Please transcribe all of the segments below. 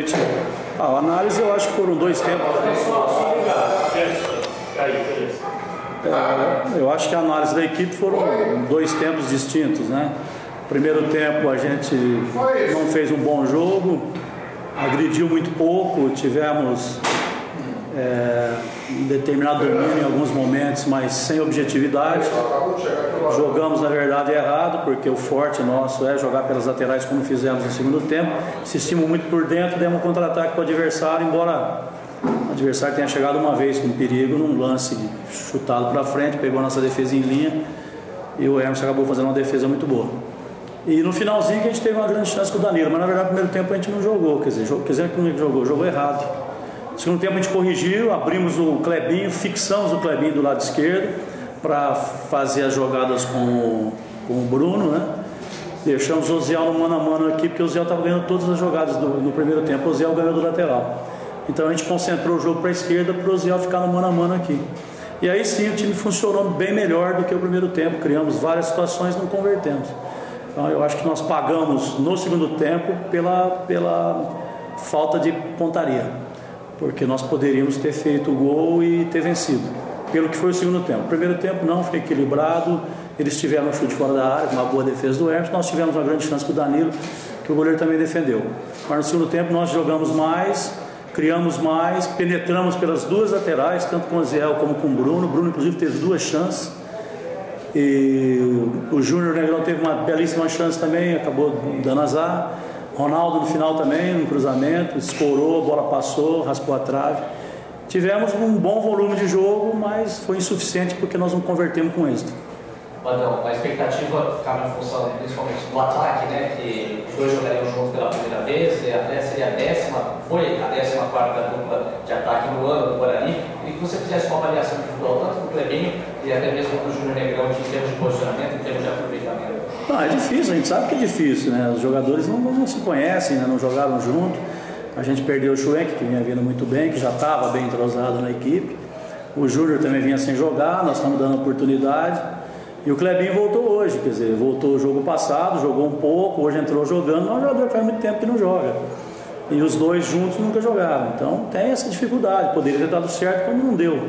noite. A análise, eu acho que foram dois tempos. Eu acho que a análise da equipe foram dois tempos distintos, né? Primeiro tempo a gente não fez um bom jogo, agrediu muito pouco, tivemos um determinado domínio em alguns momentos, mas sem objetividade. Jogamos na verdade errado, porque o forte nosso é jogar pelas laterais como fizemos no segundo tempo. Insistimos muito por dentro, demos um contra-ataque para o adversário, embora o adversário tenha chegado uma vez com perigo num lance chutado para frente, pegou a nossa defesa em linha e o Hermes acabou fazendo uma defesa muito boa. E no finalzinho que a gente teve uma grande chance com o Danilo, mas na verdade no primeiro tempo a gente não jogou, quer dizer que não jogou errado. No segundo tempo a gente corrigiu, abrimos o Clebinho, fixamos o Clebinho do lado esquerdo para fazer as jogadas com o Bruno, né? Deixamos o Oziel no mano a mano aqui, porque o Oziel estava ganhando todas as jogadas no primeiro tempo, o Oziel ganhou do lateral. Então a gente concentrou o jogo para a esquerda para o Oziel ficar no mano a mano aqui. E aí sim o time funcionou bem melhor do que o primeiro tempo, criamos várias situações e não convertemos. Então eu acho que nós pagamos no segundo tempo pela falta de pontaria, porque nós poderíamos ter feito o gol e ter vencido, pelo que foi o segundo tempo. O primeiro tempo não, foi equilibrado, eles tiveram um chute fora da área, uma boa defesa do Hermes, nós tivemos uma grande chance com o Danilo, que o goleiro também defendeu. Mas no segundo tempo nós jogamos mais, criamos mais, penetramos pelas duas laterais, tanto com o Ziel como com o Bruno. O Bruno inclusive teve duas chances. E o Júnior Negrão teve uma belíssima chance também, acabou dando azar. Ronaldo no final também, no cruzamento, escorou, a bola passou, raspou a trave. Tivemos um bom volume de jogo, mas foi insuficiente porque nós não convertemos com êxito. Badão, a expectativa ficava em função principalmente do ataque, né? Que os dois jogariam juntos pela primeira vez, até seria foi a 14ª dupla de ataque no ano do Guarani. E que você fizesse uma avaliação individual, tanto do Clebinho e até mesmo do Júnior Negrão, em termos de posicionamento, em termos de aproveitamento. Não, é difícil, a gente sabe que é difícil, né? Os jogadores não se conhecem, né? Não jogaram junto. A gente perdeu o Schwenk, que vinha vindo muito bem, que já estava bem entrosado na equipe. O Júnior também vinha sem jogar, nós estamos dando oportunidade. E o Clebinho voltou hoje, quer dizer, voltou o jogo passado, jogou um pouco, hoje entrou jogando, mas é um jogador que faz muito tempo que não joga. E os dois juntos nunca jogaram, então tem essa dificuldade, poderia ter dado certo como não deu.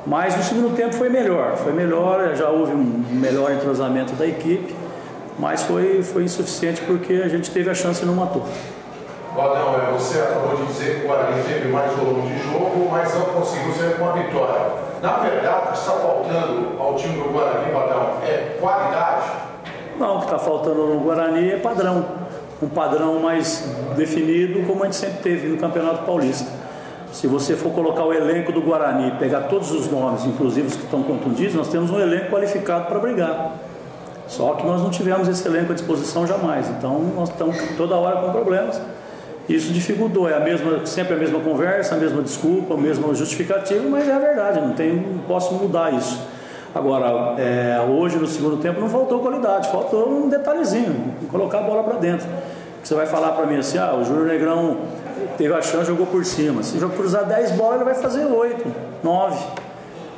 Mas no segundo tempo foi melhor, já houve um melhor entrosamento da equipe, mas foi insuficiente porque a gente teve a chance e não matou. Badão, você acabou de dizer que o Guarani teve mais volume de jogo, mas não conseguiu ser com a vitória. Na verdade, o que está faltando ao time do Guarani, Badão, é qualidade? Não, o que está faltando no Guarani é padrão. Um padrão mais definido, como a gente sempre teve no Campeonato Paulista. Se você for colocar o elenco do Guarani, pegar todos os nomes, inclusive os que estão contundidos, nós temos um elenco qualificado para brigar. Só que nós não tivemos esse elenco à disposição jamais. Então nós estamos toda hora com problemas. Isso dificultou, sempre a mesma conversa, a mesma desculpa, a mesma justificativa, mas é a verdade, não posso mudar isso. Agora, hoje no segundo tempo não faltou qualidade, faltou um detalhezinho, colocar a bola para dentro. Você vai falar para mim assim, o Júnior Negrão teve a chance, jogou por cima. Se cruzar 10 bolas, ele vai fazer 8, 9,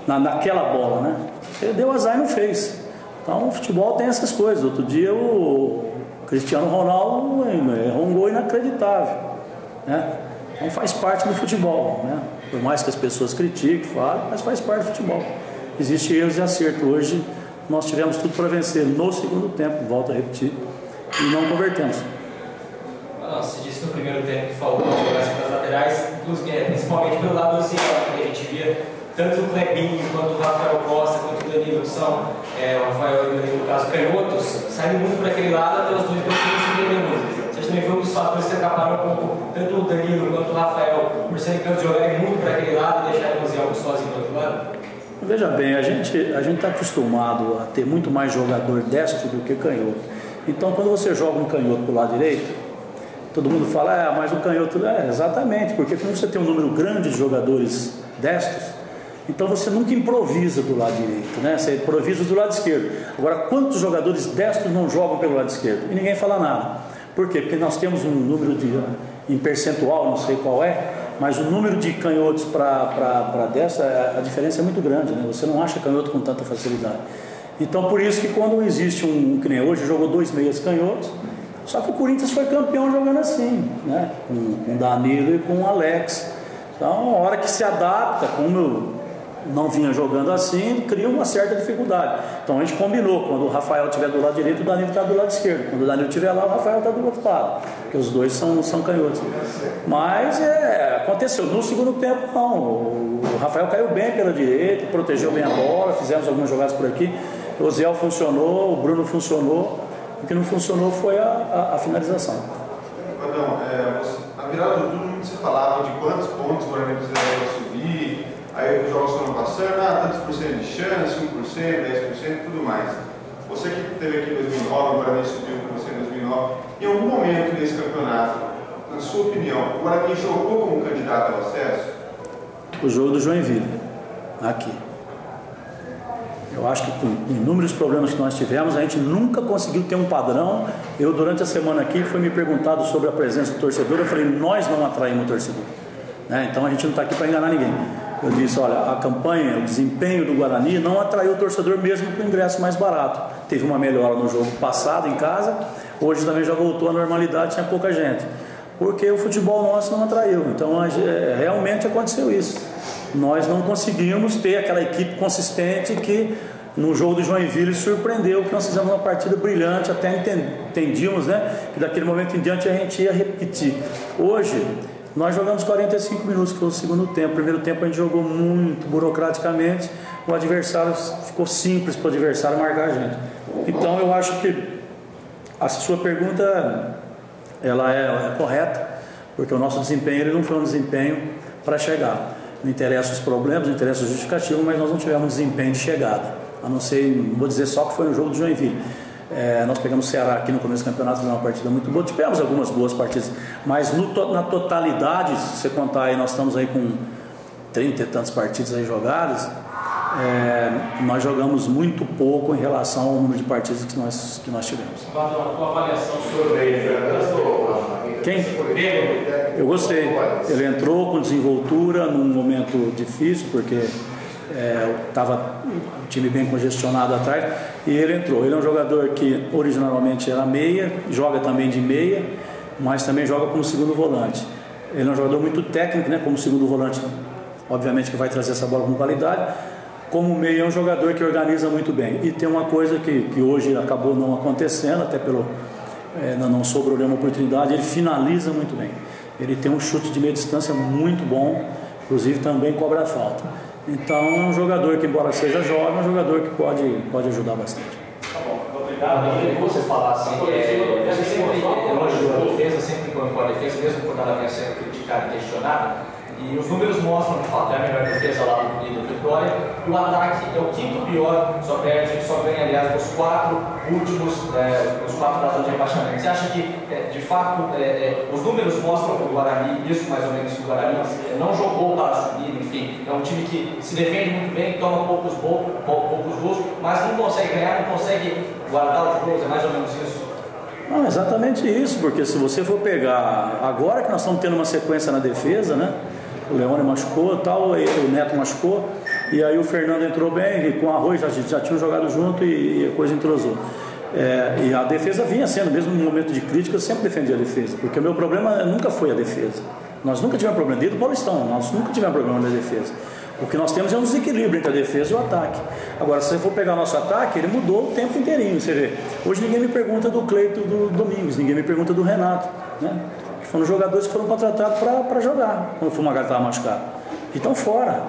naquela bola, né? Ele deu azar e não fez. Então o futebol tem essas coisas. Outro dia o Cristiano Ronaldo errou um gol inacreditável, né? Então faz parte do futebol, né? Por mais que as pessoas critiquem, falem, mas faz parte do futebol. Existe erros e acerto. Hoje nós tivemos tudo para vencer no segundo tempo, volto a repetir, e não convertemos. Você disse no primeiro tempo que faltou jogar pelas laterais, principalmente pelo lado do Ciel, que a gente via tanto o Clebinho quanto o Rafael Costa, quanto o Danilo, que são o Rafael e o Danilo, no caso, canhotos, saem muito para aquele lado, até os dois conseguem se entender muito. Você também foi um dos fatores que acabaram com tanto o Danilo quanto o Rafael, por serem cantos, jogarem muito para aquele lado e deixarem o Ziel sozinho do outro lado? Veja bem, a gente está acostumado a ter muito mais jogador destro do que canhoto. Então, quando você joga um canhoto para o lado direito, todo mundo fala, mas o canhoto... exatamente, porque como você tem um número grande de jogadores destros, então você nunca improvisa do lado direito, né? Você improvisa do lado esquerdo. Agora, quantos jogadores destros não jogam pelo lado esquerdo? E ninguém fala nada. Por quê? Porque nós temos um número em percentual, não sei qual é, mas o número de canhotos para destro, a diferença é muito grande, né? Você não acha canhoto com tanta facilidade. Então, por isso que quando existe que nem hoje, jogou 2 meias canhotos, Só que o Corinthians foi campeão jogando assim, né? Com o Danilo e com o Alex. Então, a hora que se adapta, como eu não vinha jogando assim, cria uma certa dificuldade. Então a gente combinou, quando o Rafael estiver do lado direito, o Danilo está do lado esquerdo. Quando o Danilo estiver lá, o Rafael está do outro lado, porque os dois são canhotos. Mas aconteceu. No segundo tempo, não. O Rafael caiu bem pela direita, protegeu bem a bola, fizemos algumas jogadas por aqui. O Oziel funcionou, o Bruno funcionou. O que não funcionou foi a finalização. Perdão, na virada do turno você falava de quantos pontos o Guarani precisaria subir, aí os jogos foram passando, tantos por cento de chance, 1%, 10% e tudo mais. Você que teve aqui em 2009, o Guarani subiu com você em 2009, em algum momento desse campeonato, na sua opinião, o Guarani jogou como candidato ao acesso? O jogo do Joinville, aqui. Eu acho que com inúmeros problemas que nós tivemos, a gente nunca conseguiu ter um padrão. Eu, durante a semana aqui, foi me perguntado sobre a presença do torcedor. Eu falei, nós não atraímos o torcedor, né? Então a gente não está aqui para enganar ninguém. Eu disse, olha, a campanha, o desempenho do Guarani não atraiu o torcedor mesmo com o ingresso mais barato. Teve uma melhora no jogo passado em casa, hoje também já voltou à normalidade, tinha pouca gente. Porque o futebol nosso não atraiu. Então realmente aconteceu isso. Nós não conseguimos ter aquela equipe consistente que no jogo do Joinville surpreendeu, que nós fizemos uma partida brilhante, até entendíamos, né, que daquele momento em diante a gente ia repetir. Hoje nós jogamos 45 minutos, que foi o segundo tempo. O primeiro tempo a gente jogou muito burocraticamente, o adversário ficou simples para o adversário marcar a gente. Então eu acho que a sua pergunta ela é correta, porque o nosso desempenho ele não foi um desempenho para chegar. Não interessa os problemas, não interessa o justificativo, mas nós não tivemos desempenho de chegada. A não ser, não vou dizer só que foi no jogo do Joinville. Nós pegamos o Ceará aqui no começo do campeonato, fizemos uma partida muito boa, tivemos algumas boas partidas, mas na totalidade, se você contar aí, nós estamos aí com 30 e tantas partidas aí jogadas, nós jogamos muito pouco em relação ao número de partidas que nós tivemos. A tua avaliação sobre quem? Eu gostei. Ele entrou com desenvoltura num momento difícil, porque estava o time bem congestionado atrás, e ele entrou. Ele é um jogador que originalmente era meia, joga também de meia, mas também joga como segundo volante. Ele é um jogador muito técnico, né? Como segundo volante, obviamente que vai trazer essa bola com qualidade. Como meia é um jogador que organiza muito bem. E tem uma coisa que hoje acabou não acontecendo, até pelo não sobrou nenhuma oportunidade, ele finaliza muito bem. Ele tem um chute de meia distância muito bom, inclusive também cobra a falta. Então é um jogador que, embora seja jovem, é um jogador que pode ajudar bastante. Tá bom, obrigado. Eu queria que você falasse, você sempre elogiou a defesa, sempre colocou a defesa, mesmo quando ela vinha sendo criticada e questionada. E os números mostram que é a melhor defesa lá do Vitória. E o ataque é o quinto pior, só ganha, aliás, nos 4 últimos, os 4 da zona de rebaixamento. Você acha que, de fato, os números mostram que o Guarani, isso mais ou menos, que o Guarani não jogou para subir, enfim, é um time que se defende muito bem, toma poucos gols, mas não consegue ganhar, não consegue guardar os gols, é mais ou menos isso? Não, exatamente isso, porque se você for pegar, agora que nós estamos tendo uma sequência na defesa, né? O Leone machucou e tal, o Neto machucou, e aí o Fernando entrou bem, e com o Arroz já tinham jogado junto e a coisa entrosou. E a defesa vinha sendo, mesmo no momento de crítica, eu sempre defendi a defesa, porque o meu problema nunca foi a defesa. Nós nunca tivemos problema, desde o Paulistão, nós nunca tivemos problema na defesa. O que nós temos é um desequilíbrio entre a defesa e o ataque. Agora, se você for pegar o nosso ataque, ele mudou o tempo inteirinho, você vê. Hoje ninguém me pergunta do Cleito do Domingos, ninguém me pergunta do Renato, né? Foram jogadores que foram contratados para jogar quando o Fumagalli estava machucado, que estão fora,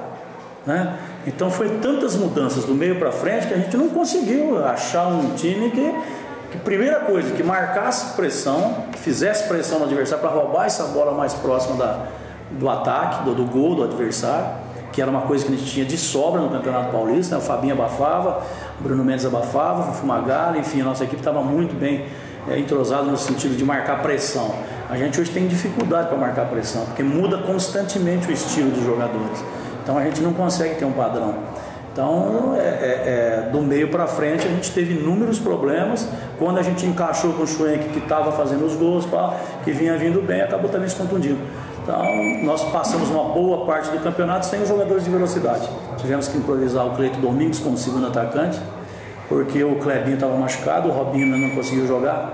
né? Então foi tantas mudanças do meio para frente que a gente não conseguiu achar um time que primeira coisa, que marcasse pressão, que fizesse pressão no adversário para roubar essa bola mais próxima do ataque, do gol do adversário, que era uma coisa que a gente tinha de sobra no Campeonato Paulista, né? O Fabinho abafava, o Bruno Mendes abafava, o Fumagalli, enfim, a nossa equipe estava muito bem entrosada no sentido de marcar pressão. A gente hoje tem dificuldade para marcar pressão, porque muda constantemente o estilo dos jogadores. Então a gente não consegue ter um padrão. Então, do meio para frente, a gente teve inúmeros problemas. Quando a gente encaixou com o Schwenk, que estava fazendo os gols, que vinha vindo bem, acabou também se contundindo. Então, nós passamos uma boa parte do campeonato sem os jogadores de velocidade. Tivemos que improvisar o Cleito Domingos como segundo atacante, porque o Clebinho estava machucado, o Robinho não conseguiu jogar,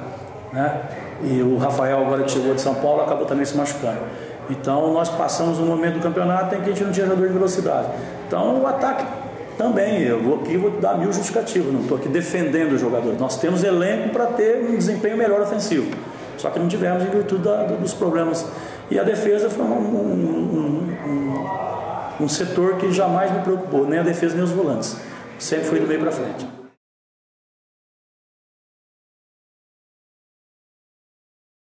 né? E o Rafael, agora que chegou de São Paulo, acabou também se machucando. Então nós passamos um momento do campeonato em que a gente não tinha jogador de velocidade. Então o ataque também, eu vou dar 1000 justificativas, não estou aqui defendendo o jogador. Nós temos elenco para ter um desempenho melhor ofensivo, só que não tivemos em virtude dos problemas. E a defesa foi um setor que jamais me preocupou, nem a defesa nem os volantes. Sempre foi do meio para frente.